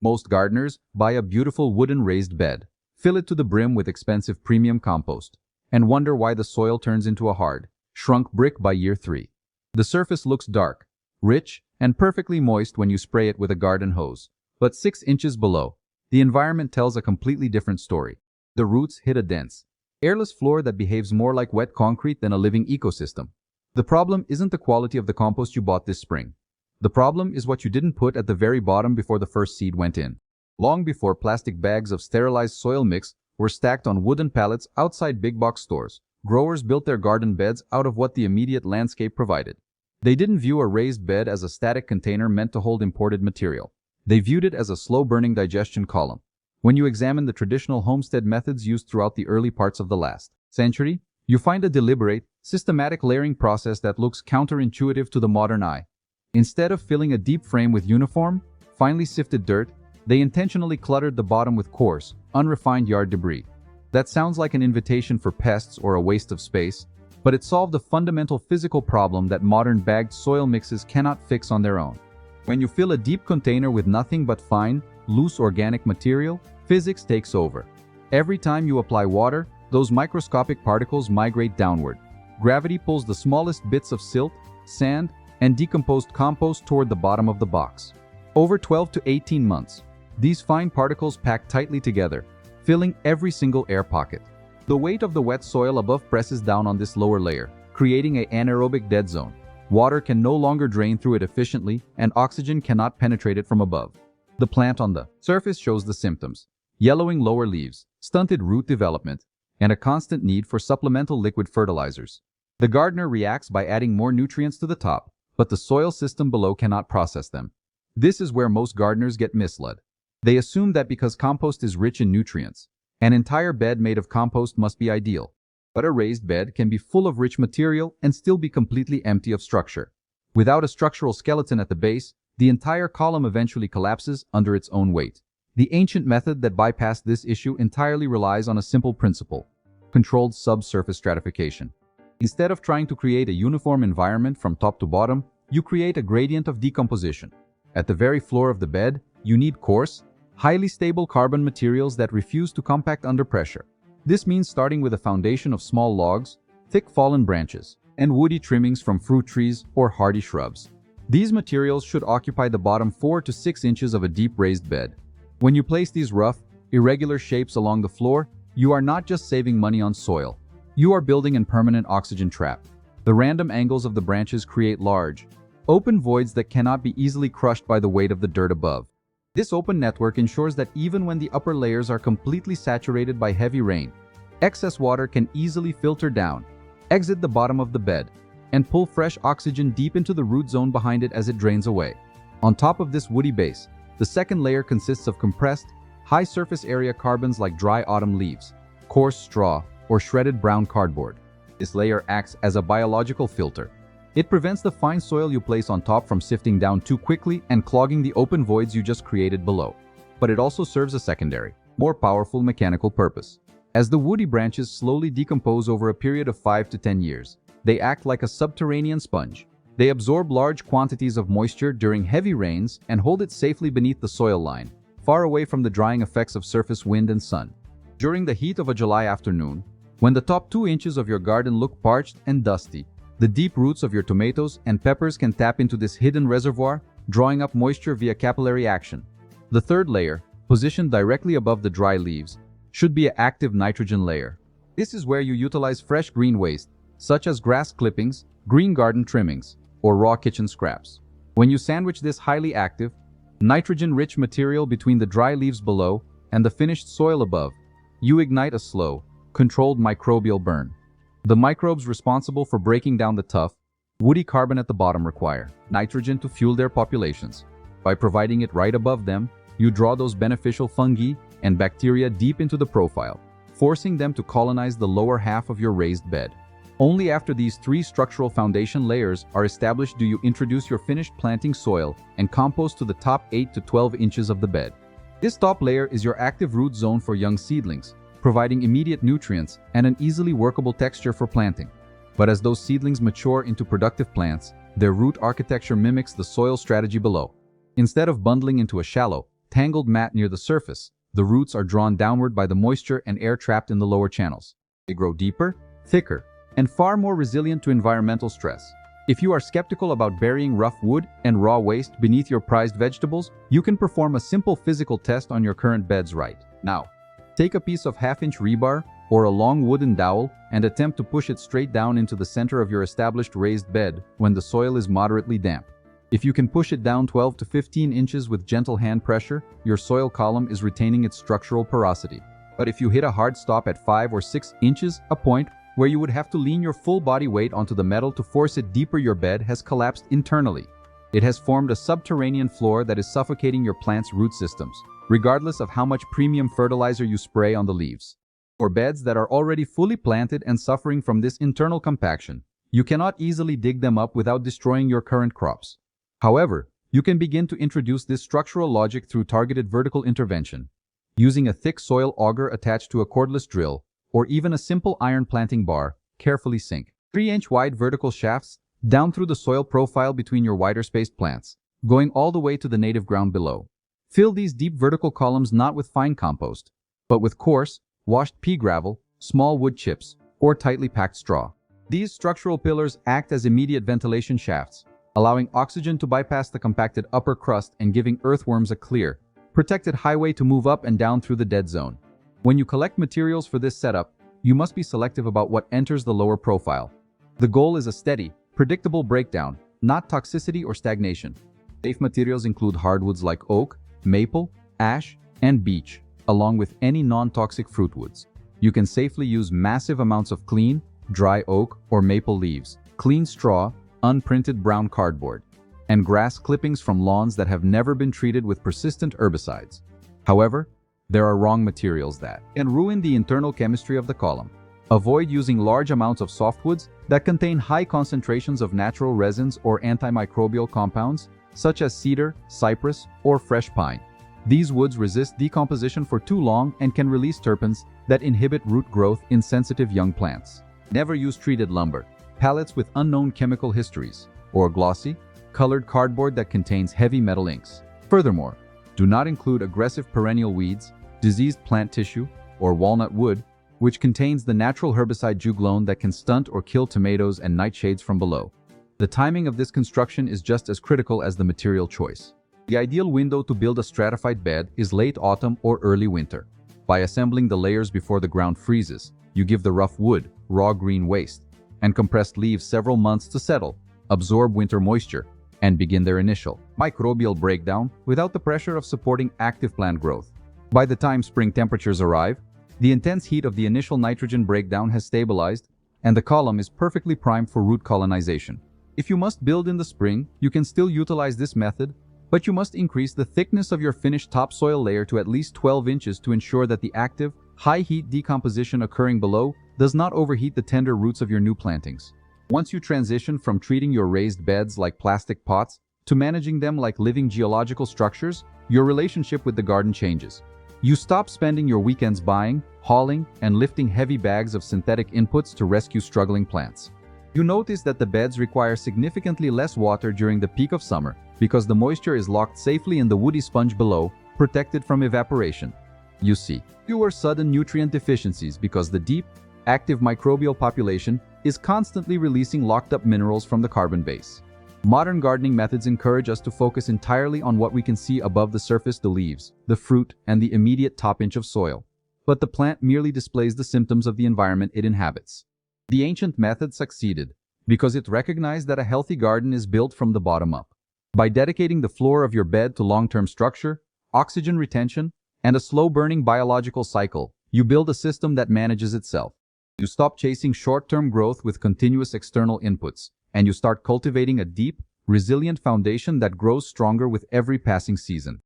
Most gardeners buy a beautiful wooden raised bed, fill it to the brim with expensive premium compost, and wonder why the soil turns into a hard, shrunk brick by year 3. The surface looks dark, rich, and perfectly moist when you spray it with a garden hose. But 6 inches below, the environment tells a completely different story. The roots hit a dense, airless floor that behaves more like wet concrete than a living ecosystem. The problem isn't the quality of the compost you bought this spring. The problem is what you didn't put at the very bottom before the first seed went in. Long before plastic bags of sterilized soil mix were stacked on wooden pallets outside big box stores, growers built their garden beds out of what the immediate landscape provided. They didn't view a raised bed as a static container meant to hold imported material. They viewed it as a slow-burning digestion column. When you examine the traditional homestead methods used throughout the early parts of the last century, you find a deliberate, systematic layering process that looks counterintuitive to the modern eye. Instead of filling a deep frame with uniform, finely sifted dirt, they intentionally cluttered the bottom with coarse, unrefined yard debris. That sounds like an invitation for pests or a waste of space, but it solved a fundamental physical problem that modern bagged soil mixes cannot fix on their own. When you fill a deep container with nothing but fine, loose organic material, physics takes over. Every time you apply water, those microscopic particles migrate downward. Gravity pulls the smallest bits of silt, sand, and decomposed compost toward the bottom of the box. Over 12 to 18 months, these fine particles pack tightly together, filling every single air pocket. The weight of the wet soil above presses down on this lower layer, creating an anaerobic dead zone. Water can no longer drain through it efficiently, and oxygen cannot penetrate it from above. The plant on the surface shows the symptoms: yellowing lower leaves, stunted root development, and a constant need for supplemental liquid fertilizers. The gardener reacts by adding more nutrients to the top, but the soil system below cannot process them. This is where most gardeners get misled. They assume that because compost is rich in nutrients, an entire bed made of compost must be ideal. But a raised bed can be full of rich material and still be completely empty of structure. Without a structural skeleton at the base, the entire column eventually collapses under its own weight. The ancient method that bypassed this issue entirely relies on a simple principle: controlled subsurface stratification. Instead of trying to create a uniform environment from top to bottom, you create a gradient of decomposition. At the very floor of the bed, you need coarse, highly stable carbon materials that refuse to compact under pressure. This means starting with a foundation of small logs, thick fallen branches, and woody trimmings from fruit trees or hardy shrubs. These materials should occupy the bottom 4 to 6 inches of a deep raised bed. When you place these rough, irregular shapes along the floor, you are not just saving money on soil. You are building a permanent oxygen trap. The random angles of the branches create large, open voids that cannot be easily crushed by the weight of the dirt above. This open network ensures that even when the upper layers are completely saturated by heavy rain, excess water can easily filter down, exit the bottom of the bed, and pull fresh oxygen deep into the root zone behind it as it drains away. On top of this woody base, the second layer consists of compressed, high surface area carbons like dry autumn leaves, coarse straw, or shredded brown cardboard. This layer acts as a biological filter. It prevents the fine soil you place on top from sifting down too quickly and clogging the open voids you just created below. But it also serves a secondary, more powerful mechanical purpose. As the woody branches slowly decompose over a period of 5 to 10 years, they act like a subterranean sponge. They absorb large quantities of moisture during heavy rains and hold it safely beneath the soil line, far away from the drying effects of surface wind and sun. During the heat of a July afternoon, when the top 2 inches of your garden look parched and dusty, the deep roots of your tomatoes and peppers can tap into this hidden reservoir, drawing up moisture via capillary action. The third layer, positioned directly above the dry leaves, should be an active nitrogen layer. This is where you utilize fresh green waste, such as grass clippings, green garden trimmings, or raw kitchen scraps. When you sandwich this highly active, nitrogen-rich material between the dry leaves below and the finished soil above, you ignite a slow, controlled microbial burn. The microbes responsible for breaking down the tough, woody carbon at the bottom require nitrogen to fuel their populations. By providing it right above them, you draw those beneficial fungi and bacteria deep into the profile, forcing them to colonize the lower half of your raised bed. Only after these 3 structural foundation layers are established do you introduce your finished planting soil and compost to the top 8 to 12 inches of the bed. This top layer is your active root zone for young seedlings, providing immediate nutrients and an easily workable texture for planting. But as those seedlings mature into productive plants, their root architecture mimics the soil strategy below. Instead of bundling into a shallow, tangled mat near the surface. The roots are drawn downward by the moisture and air trapped in the lower channels. They grow deeper, thicker, and far more resilient to environmental stress. If you are skeptical about burying rough wood and raw waste beneath your prized vegetables, you can perform a simple physical test on your current beds right now. Take a piece of half-inch rebar or a long wooden dowel and attempt to push it straight down into the center of your established raised bed when the soil is moderately damp. If you can push it down 12 to 15 inches with gentle hand pressure, your soil column is retaining its structural porosity. But if you hit a hard stop at 5 or 6 inches, a point where you would have to lean your full body weight onto the metal to force it deeper, your bed has collapsed internally. It has formed a subterranean floor that is suffocating your plant's root systems, regardless of how much premium fertilizer you spray on the leaves. For beds that are already fully planted and suffering from this internal compaction, you cannot easily dig them up without destroying your current crops. However, you can begin to introduce this structural logic through targeted vertical intervention. Using a thick soil auger attached to a cordless drill, or even a simple iron planting bar, carefully sink 3-inch wide vertical shafts down through the soil profile between your wider spaced plants, going all the way to the native ground below. Fill these deep vertical columns not with fine compost, but with coarse, washed pea gravel, small wood chips, or tightly packed straw. These structural pillars act as immediate ventilation shafts, allowing oxygen to bypass the compacted upper crust and giving earthworms a clear, protected highway to move up and down through the dead zone. When you collect materials for this setup, you must be selective about what enters the lower profile. The goal is a steady, predictable breakdown, not toxicity or stagnation. Safe materials include hardwoods like oak, maple, ash, and beech, along with any non-toxic fruitwoods. You can safely use massive amounts of clean, dry oak or maple leaves, clean straw, unprinted brown cardboard, and grass clippings from lawns that have never been treated with persistent herbicides. However, there are wrong materials that can ruin the internal chemistry of the column. Avoid using large amounts of softwoods that contain high concentrations of natural resins or antimicrobial compounds, such as cedar, cypress, or fresh pine. These woods resist decomposition for too long and can release terpenes that inhibit root growth in sensitive young plants. Never use treated lumber, pallets with unknown chemical histories, or glossy, colored cardboard that contains heavy metal inks. Furthermore, do not include aggressive perennial weeds, diseased plant tissue, or walnut wood, which contains the natural herbicide juglone that can stunt or kill tomatoes and nightshades from below. The timing of this construction is just as critical as the material choice. The ideal window to build a stratified bed is late autumn or early winter. By assembling the layers before the ground freezes, you give the rough wood, raw green waste, and compressed leaves several months to settle, absorb winter moisture, and begin their initial microbial breakdown without the pressure of supporting active plant growth. By the time spring temperatures arrive, the intense heat of the initial nitrogen breakdown has stabilized, and the column is perfectly primed for root colonization. If you must build in the spring, you can still utilize this method, but you must increase the thickness of your finished topsoil layer to at least 12 inches to ensure that the active, high-heat decomposition occurring below does not overheat the tender roots of your new plantings. Once you transition from treating your raised beds like plastic pots to managing them like living geological structures, your relationship with the garden changes. You stop spending your weekends buying, hauling, and lifting heavy bags of synthetic inputs to rescue struggling plants. You notice that the beds require significantly less water during the peak of summer because the moisture is locked safely in the woody sponge below, protected from evaporation. You see fewer sudden nutrient deficiencies because the deep, active microbial population is constantly releasing locked-up minerals from the carbon base. Modern gardening methods encourage us to focus entirely on what we can see above the surface: the leaves, the fruit, and the immediate top inch of soil. But the plant merely displays the symptoms of the environment it inhabits. The ancient method succeeded because it recognized that a healthy garden is built from the bottom up. By dedicating the floor of your bed to long-term structure, oxygen retention, and a slow-burning biological cycle, you build a system that manages itself. You stop chasing short-term growth with continuous external inputs, and you start cultivating a deep, resilient foundation that grows stronger with every passing season.